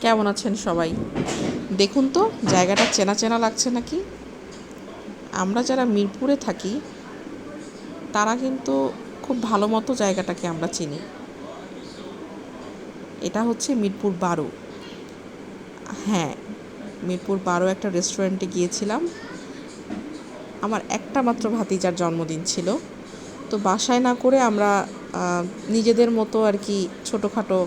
কেমন আছেন সবাই? দেখুন তো জায়গাটা চেনা চেনা লাগছে নাকি? আমরা যারা মিরপুরে থাকি তারা কিন্তু খুব ভালো মতো জায়গাটাকে আমরা চিনি। এটা হচ্ছে মিরপুর 12। হ্যাঁ, মিরপুর 12 একটা রেস্টুরেন্টে গিয়েছিলাম। আমার একটা মাত্র ভাতিজার জন্মদিন ছিল। তো বাসায় না করে আমরা নিজেদের মতো আর কি ছোটোখাটো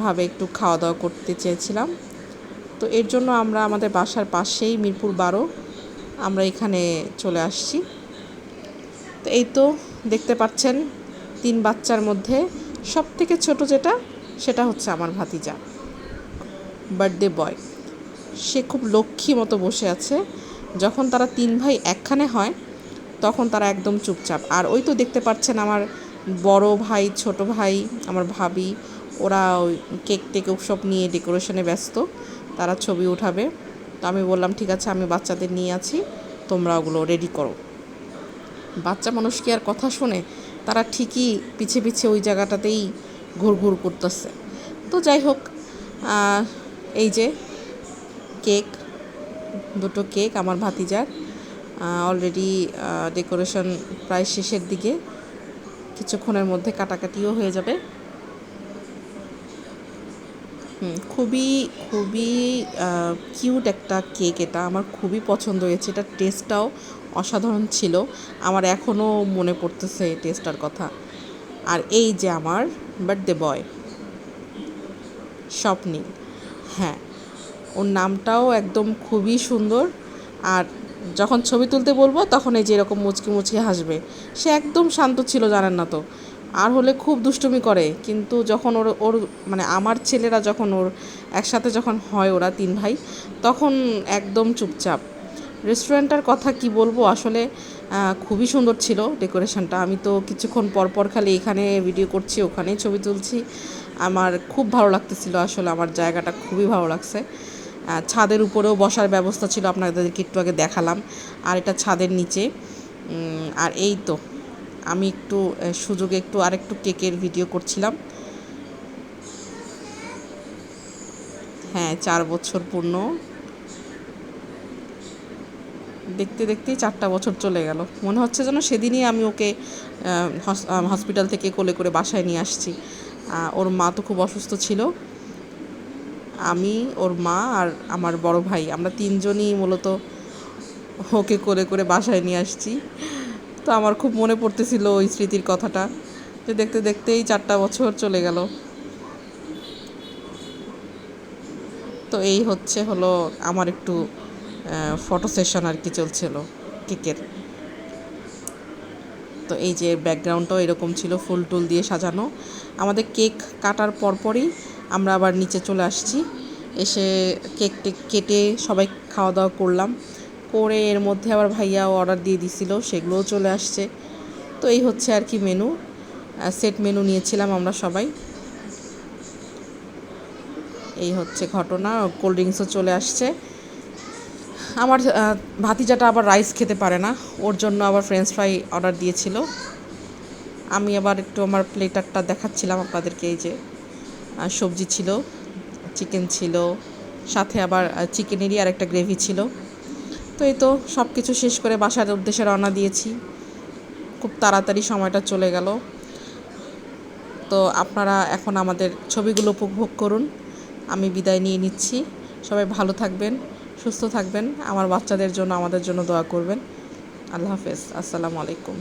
ভাবে একটু খাওয়া দাওয়া করতে চেয়েছিলাম। তো এর জন্য আমরা আমাদের বাসার পাশেই মিরপুর 12 আমরা এখানে চলে আসছি। তো এই তো দেখতে পাচ্ছেন 3 বাচ্চার মধ্যে সবথেকে ছোট যেটা সেটা হচ্ছে আমার ভাতিজা, বার্থডে বয়। সে খুব লক্ষ্মী মতো বসে আছে। যখন তারা 3 ভাই একখানে হয় তখন তারা একদম চুপচাপ। আর ওই তো দেখতে পাচ্ছেন আমার বড় ভাই, ছোট ভাই, আমার ভাবি, ওরা ওই কেক টেক সব নিয়ে ডেকোরেশনে ব্যস্ত। তারা ছবি উঠাবে। তো আমি বললাম ঠিক আছে, আমি বাচ্চাদের নিয়ে আছি, তোমরা ওগুলো রেডি করো। বাচ্চা মানুষ কি আর কথা শোনে? তারা ঠিকই পিছে পিছে ওই জায়গাটাতেই ঘুরঘুর করতেছে। তো যাই হোক, এই যে কেক, দুটো কেক আমার ভাতিজার। অলরেডি ডেকোরেশন প্রায় শেষের দিকে, কিছুক্ষণের মধ্যে কাটাকাটিও হয়ে যাবে। খুবই খুবই কিউট একটা কেক। এটা আমার খুবই পছন্দ হয়েছে। এটার টেস্টটাও অসাধারণ ছিল। আমার এখনও মনে পড়তেছে এই টেস্টটার কথা। আর এই যে আমার বার্থডে বয় স্বপ্নিল, হ্যাঁ, ওর নামটাও একদম খুবই সুন্দর। আর যখন ছবি তুলতে বলবো তখন এই যে এরকম মুচকি মুচকি হাসবে। সে একদম শান্ত ছিল, জানেন না তো। আর হলে খুব দুষ্টুমি করে, কিন্তু যখন ওর ওর মানে আমার ছেলেরা যখন ওর একসাথে যখন হয়, ওরা 3 ভাই, তখন একদম চুপচাপ। রেস্টুরেন্টটার কথা কি বলবো আসলে, খুবই সুন্দর ছিল ডেকোরেশনটা। আমি তো কিছুক্ষণ পর পর খালি এখানে ভিডিও করছি, ওখানেই ছবি তুলছি। আমার খুব ভালো লাগতেছিল আসলে, আমার জায়গাটা খুবই ভালো লাগছে। ছাদের উপরেও বসার ব্যবস্থা ছিল, আপনাদেরকে একটু আগে দেখালাম। আর এটা ছাদের নিচে। আর এই তো আমি একটু সুযোগে একটু আরেকটু কেকের ভিডিও করছিলাম। হ্যাঁ, 4 বছর পূর্ণ। দেখতে দেখতেই 4টা বছর চলে গেল। মনে হচ্ছে যেন সেদিনই আমি ওকে হসপিটাল থেকে কোলে করে বাসায় নিয়ে আসছি। ওর মা তো খুব অসুস্থ ছিল। আমি, ওর মা আর আমার বড় ভাই, আমরা 3 জনই মূলত ওকে কোলে করে বাসায় নিয়ে আসছি। তো আমার খুব মনে পড়তেছিল ওই স্মৃতির কথাটা, যে দেখতে দেখতেই 4টা বছর চলে গেল। তো এই হলো আমার একটু ফটো সেশন আর কি চলছিল কেকের। তো এই যে ব্যাকগ্রাউন্ডটাও এরকম ছিল, ফুল টুল দিয়ে সাজানো। আমাদের কেক কাটার পরপরই আমরা আবার নিচে চলে আসছি। এসে কেক টেক কেটে সবাই খাওয়া দাওয়া করলাম। করে এর মধ্যে আবার ভাইয়াও অর্ডার দিয়ে দিছিল, সেগুলোও চলে আসছে। তো এই হচ্ছে আর কি মেনু, সেট মেনু নিয়েছিলাম আমরা সবাই। এই হচ্ছে ঘটনা। কোল্ড ড্রিঙ্কসও চলে আসছে। আমার ভাতিজাটা আবার রাইস খেতে পারে না, ওর জন্য আবার ফ্রেঞ্চ ফ্রাই অর্ডার দিয়েছিল। আমি আবার একটু আমার প্লেটারটা দেখাচ্ছিলাম আপনাদেরকে। এই যে সবজি ছিল, চিকেন ছিল, সাথে আবার চিকেনেরই আর একটা গ্রেভি ছিল। তো এই তো সব কিছু শেষ করে বাসার উদ্দেশ্যে রওনা দিয়েছি। খুব তাড়াতাড়ি সময়টা চলে গেল। তো আপনারা এখন আমাদের ছবিগুলো উপভোগ করুন। আমি বিদায় নিয়ে নিচ্ছি। সবাই ভালো থাকবেন, সুস্থ থাকবেন। আমার বাচ্চাদের জন্য, আমাদের জন্য দোয়া করবেন। আল্লাহ হাফেজ। আসসালামু আলাইকুম।